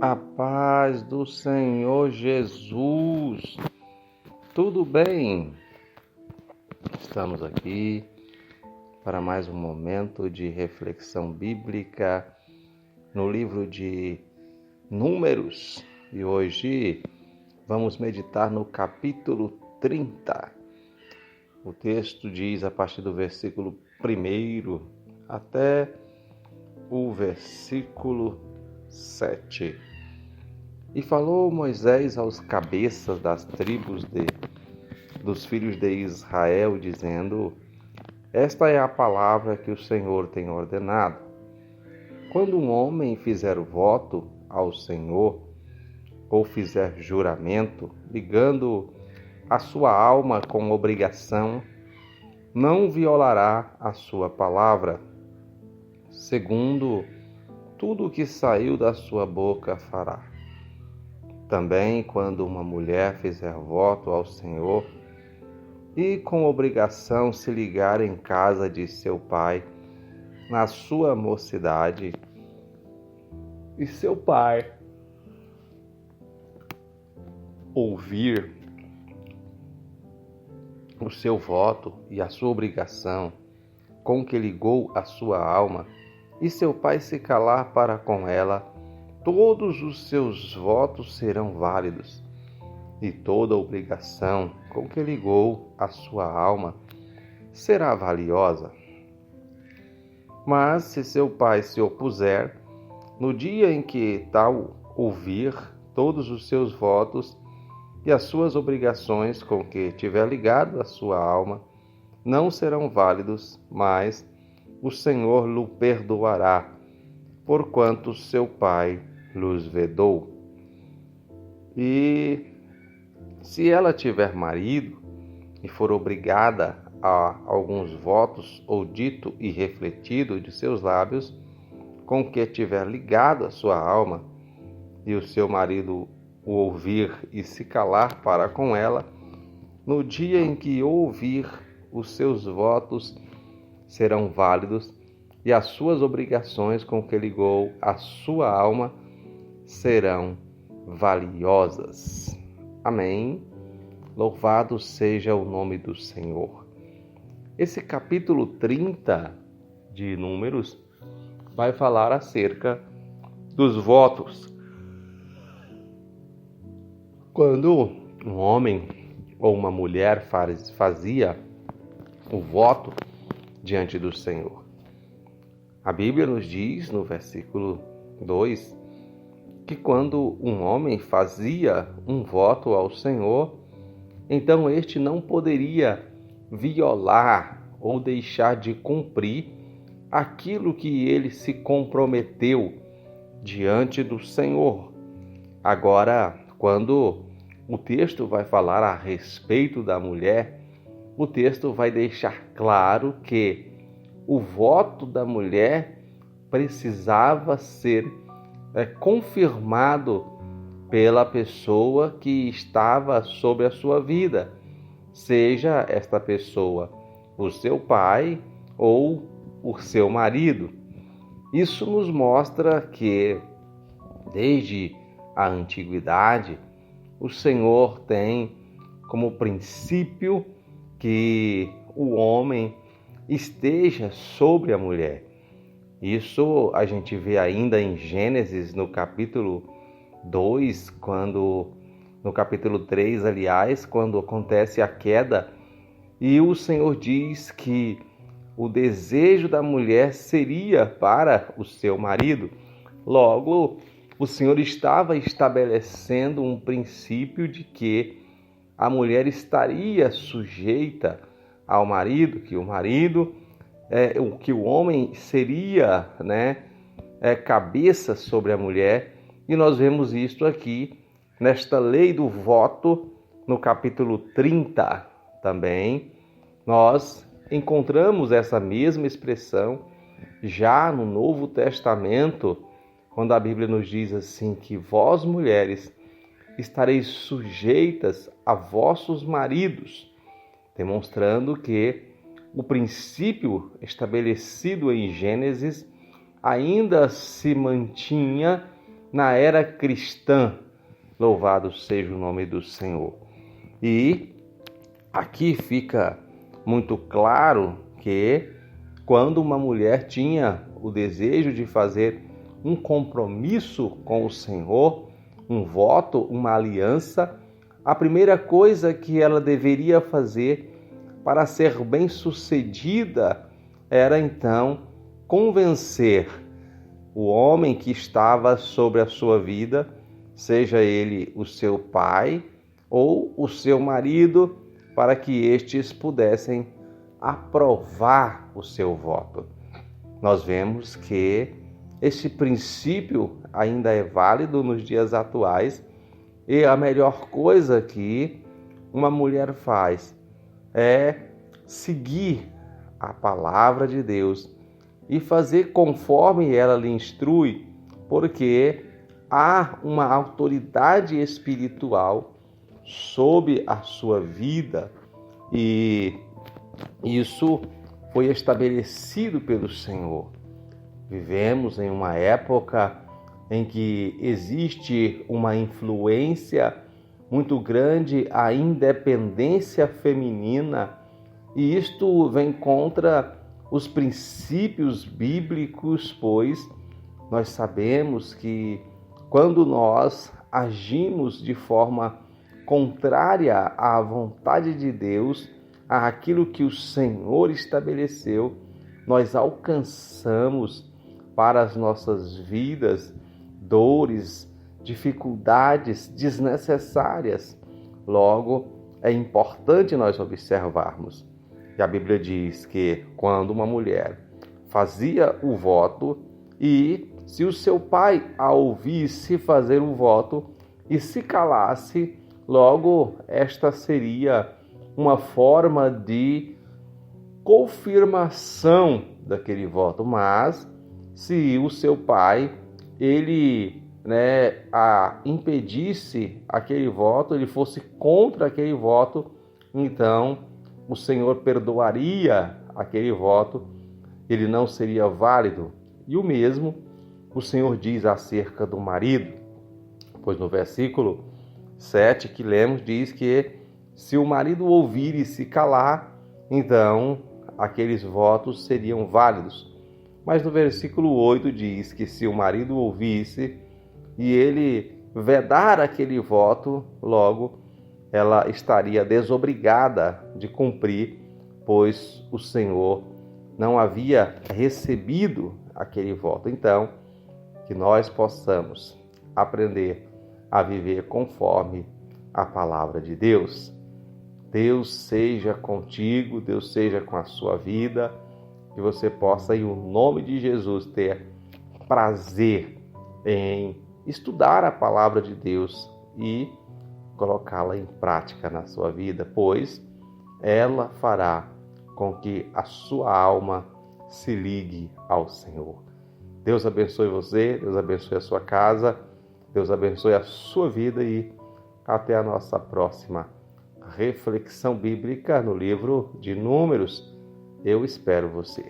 A paz do Senhor Jesus. Tudo bem? Estamos aqui para mais um momento de reflexão bíblica no livro de Números. E hoje vamos meditar no capítulo 30. O texto diz a partir do versículo 1 até o versículo 7. E falou Moisés aos cabeças das tribos dos filhos de Israel, dizendo: Esta é a palavra que o Senhor tem ordenado. Quando um homem fizer voto ao Senhor, ou fizer juramento, ligando a sua alma com obrigação, não violará a sua palavra. Segundo tudo o que saiu da sua boca fará. Também, quando uma mulher fizer voto ao Senhor e com obrigação se ligar em casa de seu pai na sua mocidade, e seu pai ouvir o seu voto e a sua obrigação com que ligou a sua alma, e seu pai se calar para com ela, todos os seus votos serão válidos, e toda obrigação com que ligou a sua alma será valiosa. Mas se seu pai se opuser, no dia em que tal ouvir, todos os seus votos e as suas obrigações com que tiver ligado a sua alma não serão válidos, mas o Senhor lhe perdoará, porquanto seu pai lhes vedou. E se ela tiver marido e for obrigada a alguns votos ou dito e refletido de seus lábios, com que tiver ligado a sua alma, e o seu marido o ouvir e se calar para com ela, no dia em que ouvir, os seus votos serão válidos e as suas obrigações com que ligou a sua alma serão valiosas. Amém. Louvado seja o nome do Senhor. Esse capítulo 30 de Números vai falar acerca dos votos. Quando um homem ou uma mulher fazia o voto diante do Senhor. A Bíblia nos diz no versículo 2 que quando um homem fazia um voto ao Senhor, então este não poderia violar ou deixar de cumprir aquilo que ele se comprometeu diante do Senhor. Agora, quando o texto vai falar a respeito da mulher, o texto vai deixar claro que o voto da mulher precisava ser confirmado pela pessoa que estava sobre a sua vida, seja esta pessoa o seu pai ou o seu marido. Isso nos mostra que, desde a antiguidade, o Senhor tem como princípio que o homem esteja sobre a mulher. Isso a gente vê ainda em Gênesis, no capítulo 2, no capítulo 3, aliás, quando acontece a queda, e o Senhor diz que o desejo da mulher seria para o seu marido. Logo, o Senhor estava estabelecendo um princípio de que a mulher estaria sujeita ao marido, que o homem seria, cabeça sobre a mulher. E nós vemos isto aqui nesta lei do voto, no capítulo 30 também. Nós encontramos essa mesma expressão já no Novo Testamento, quando a Bíblia nos diz assim que vós, mulheres, estareis sujeitas a vossos maridos, demonstrando que o princípio estabelecido em Gênesis ainda se mantinha na era cristã. Louvado seja o nome do Senhor. E aqui fica muito claro que quando uma mulher tinha o desejo de fazer um compromisso com o Senhor, um voto, uma aliança, a primeira coisa que ela deveria fazer para ser bem-sucedida era então convencer o homem que estava sobre a sua vida, seja ele o seu pai ou o seu marido, para que estes pudessem aprovar o seu voto. Nós vemos que esse princípio ainda é válido nos dias atuais e a melhor coisa que uma mulher faz é seguir a palavra de Deus e fazer conforme ela lhe instrui, porque há uma autoridade espiritual sobre a sua vida e isso foi estabelecido pelo Senhor. Vivemos em uma época em que existe uma influência muito grande à independência feminina, e isto vem contra os princípios bíblicos, pois nós sabemos que quando nós agimos de forma contrária à vontade de Deus, àquilo que o Senhor estabeleceu, nós alcançamos para as nossas vidas dores, dificuldades desnecessárias. Logo, é importante nós observarmos que a Bíblia diz que quando uma mulher fazia o voto e se o seu pai a ouvisse fazer o voto e se calasse, logo esta seria uma forma de confirmação daquele voto. Mas se o seu pai ele a impedisse aquele voto, ele fosse contra aquele voto, então o Senhor perdoaria aquele voto, ele não seria válido. E o mesmo o Senhor diz acerca do marido, pois no versículo 7 que lemos diz que se o marido ouvir e se calar, então aqueles votos seriam válidos. Mas no versículo 8 diz que se o marido ouvisse e ele vedar aquele voto, logo ela estaria desobrigada de cumprir, pois o Senhor não havia recebido aquele voto. Então, que nós possamos aprender a viver conforme a palavra de Deus. Deus seja contigo, Deus seja com a sua vida, que você possa, em nome de Jesus, ter prazer em estudar a palavra de Deus e colocá-la em prática na sua vida, pois ela fará com que a sua alma se ligue ao Senhor. Deus abençoe você, Deus abençoe a sua casa, Deus abençoe a sua vida e até a nossa próxima reflexão bíblica no livro de Números. Eu espero você.